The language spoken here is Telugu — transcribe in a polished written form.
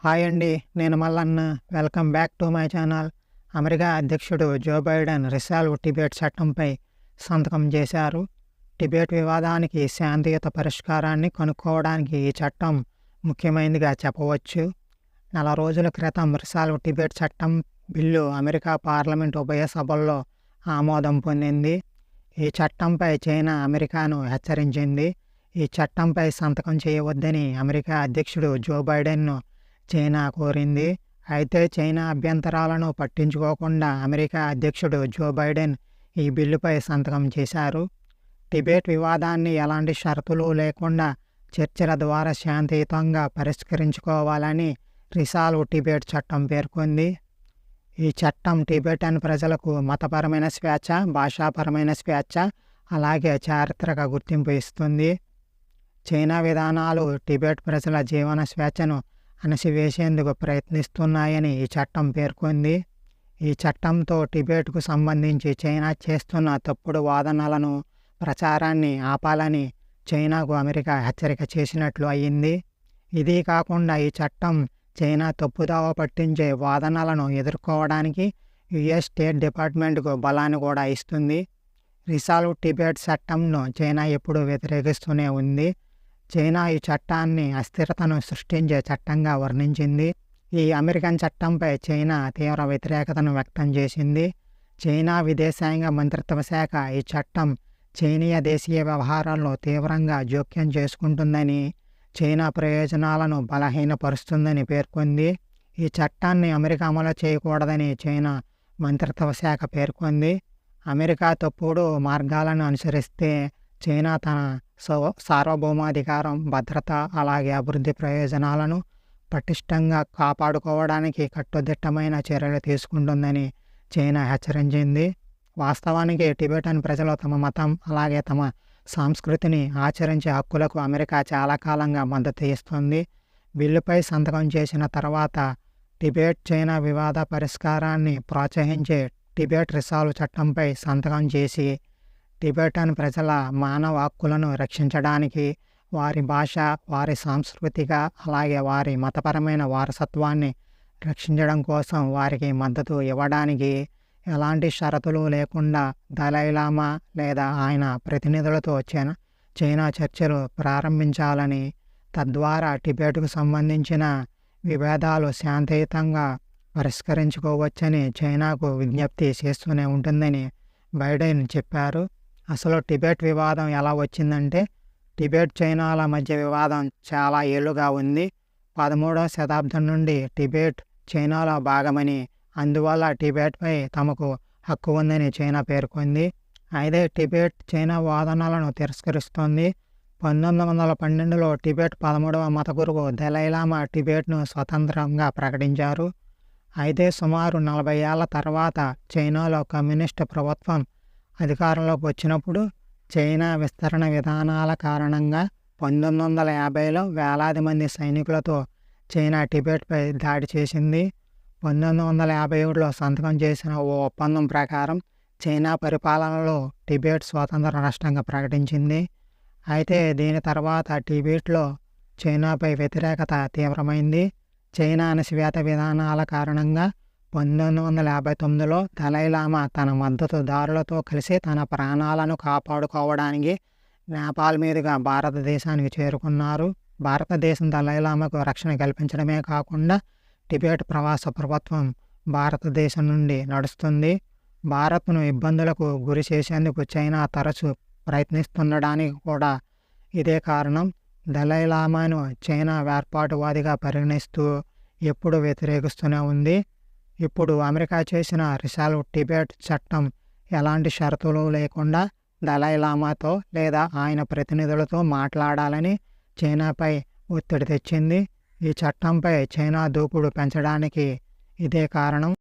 హాయ్ అండి. నేను Mallanna. Welcome back to my channel. America అధ్యక్షుడు జో బైడెన్ రిసాల్వ్ టిబెట్ చట్టంపై సంతకం చేశారు. టిబెట్ వివాదానికి శాంతియుత పరిష్కారాన్ని కనుక్కోవడానికి ఈ చట్టం ముఖ్యమైనదిగా చెప్పవచ్చు. నెల రోజుల క్రితం రిసాల్వ్ టిబెట్ చట్టం బిల్లు అమెరికా పార్లమెంట్ ఉభయ సభల్లో ఆమోదం పొందింది. ఈ చట్టంపై చైనా అమెరికాను హెచ్చరించింది. ఈ చట్టంపై సంతకం చేయవద్దని అమెరికా అధ్యక్షుడు జో బైడెన్ను చైనా కోరింది. అయితే చైనా అభ్యంతరాలను పట్టించుకోకుండా అమెరికా అధ్యక్షుడు జో బైడెన్ ఈ బిల్లుపై సంతకం చేశారు. టిబెట్ వివాదాన్ని ఎలాంటి షరతులు లేకుండా చర్చల ద్వారా శాంతియుతంగా పరిష్కరించుకోవాలని రిసాల్వ్ టిబెట్ చట్టం పేర్కొంది. ఈ చట్టం టిబెటన్ ప్రజలకు మతపరమైన స్వేచ్ఛ, భాషాపరమైన స్వేచ్ఛ, అలాగే చారిత్రక గుర్తింపు ఇస్తుంది. చైనా విధానాలు టిబెట్ ప్రజల జీవన స్వేచ్ఛను అణిసివేసేందుకు ప్రయత్నిస్తున్నాయని ఈ చట్టం పేర్కొంది. ఈ చట్టంతో టిబెట్కు సంబంధించి చైనా చేస్తున్న తప్పుడు వాదనలను, ప్రచారాన్ని ఆపాలని చైనాకు అమెరికా హెచ్చరిక చేసినట్లు అయింది. ఇది కాకుండా ఈ చట్టం చైనా తప్పుదావ పట్టించే వాదనలను ఎదుర్కోవడానికి యుఎస్ స్టేట్ డిపార్ట్మెంట్కు బలాన్ని కూడా ఇస్తుంది. రిసాల్వ్ టిబెట్ చట్టంను చైనా ఎప్పుడూ వ్యతిరేకిస్తూనే ఉంది. చైనా ఈ చట్టాన్ని అస్థిరతను సృష్టించే చట్టంగా వర్ణించింది. ఈ అమెరికన్ చట్టంపై చైనా తీవ్ర వ్యతిరేకతను వ్యక్తం చేసింది. చైనా విదేశాంగ మంత్రిత్వ శాఖ ఈ చట్టం చైనీయ దేశీయ వ్యవహారాల్లో తీవ్రంగా జోక్యం చేసుకుంటుందని, చైనా ప్రయోజనాలను బలహీనపరుస్తుందని పేర్కొంది. ఈ చట్టాన్ని అమెరికా అమలు చేయకూడదని చైనా మంత్రిత్వ శాఖ పేర్కొంది. అమెరికా తప్పుడు మార్గాలను అనుసరిస్తే చైనా తన సార్వభౌమాధికారం, భద్రత, అలాగే అభివృద్ధి ప్రయోజనాలను పటిష్టంగా కాపాడుకోవడానికి కట్టుదిట్టమైన చర్యలు తీసుకుంటుందని చైనా హెచ్చరించింది. వాస్తవానికి టిబెటన్ ప్రజలు తమ మతం, అలాగే తమ సంస్కృతిని ఆచరించే హక్కులకు అమెరికా చాలా కాలంగా మద్దతు ఇస్తుంది. బిల్లుపై సంతకం చేసిన తర్వాత టిబెట్ చైనా వివాద పరిష్కారాన్ని ప్రోత్సహించే టిబెట్ రిసాల్వ్ చట్టంపై సంతకం చేసి టిబెటన్ ప్రజల మానవ హక్కులను రక్షించడానికి, వారి భాష, వారి సాంస్కృతిక, అలాగే వారి మతపరమైన వారసత్వాన్ని రక్షించడం కోసం వారికి మద్దతు ఇవ్వడానికి ఎలాంటి షరతులు లేకుండా దలైలామా లేదా ఆయన ప్రతినిధులతో చైనా చర్చలు ప్రారంభించాలని, తద్వారా టిబెట్కు సంబంధించిన విభేదాలు శాంతియుతంగా పరిష్కరించుకోవచ్చని చైనాకు విజ్ఞప్తి చేస్తూనే ఉంటుందని బైడెన్ చెప్పారు. అసలు టిబెట్ వివాదం ఎలా వచ్చిందంటే, టిబెట్ చైనాల మధ్య వివాదం చాలా ఏళ్లుగా ఉంది. 13వ శతాబ్దం నుండి టిబెట్ చైనాలో భాగమని, అందువల్ల టిబెట్పై తమకు హక్కు ఉందని చైనా పేర్కొంది. అయితే టిబెట్ చైనా వాదనలను తిరస్కరిస్తోంది. 1912లో టిబెట్ 13వ మత గురువు దలైలామా టిబెట్ను స్వతంత్రంగా ప్రకటించారు. అయితే సుమారు 40 ఏళ్ల తర్వాత చైనాలో కమ్యూనిస్టు ప్రభుత్వం అధికారంలోకి వచ్చినప్పుడు చైనా విస్తరణ విధానాల కారణంగా 1950లో వేలాది మంది సైనికులతో చైనా టిబెట్పై దాడి చేసింది. 1957లో సంతకం చేసిన ఓ ఒప్పందం ప్రకారం చైనా పరిపాలనలో టిబెట్ స్వతంత్ర రాష్ట్రంగా ప్రకటించింది. అయితే దీని తర్వాత టిబెట్లో చైనాపై వ్యతిరేకత తీవ్రమైంది. చైనా అణచివేత విధానాల కారణంగా 1959లో దలైలామా తన మద్దతుదారులతో కలిసి తన ప్రాణాలను కాపాడుకోవడానికి నేపాల్ మీదుగా భారతదేశానికి చేరుకున్నారు. భారతదేశం దలైలామాకు రక్షణ కల్పించడమే కాకుండా టిబెట్ ప్రవాస ప్రభుత్వం భారతదేశం నుండి నడుస్తుంది. భారత్ను ఇబ్బందులకు గురి చేసేందుకు చైనా తరచూ ప్రయత్నిస్తుండడానికి కూడా ఇదే కారణం. దలైలామాను చైనా వేర్పాటువాదిగా పరిగణిస్తూ ఎప్పుడూ వ్యతిరేకిస్తూనే ఉంది. ఇప్పుడు అమెరికా చేసిన రిసాల్వ్ టిబెట్ చట్టం ఎలాంటి షరతులు లేకుండా దలైలామాతో లేదా ఆయన ప్రతినిధులతో మాట్లాడాలని చైనాపై ఒత్తిడి తెచ్చింది. ఈ చట్టంపై చైనా దూకుడు పెంచడానికి ఇదే కారణం.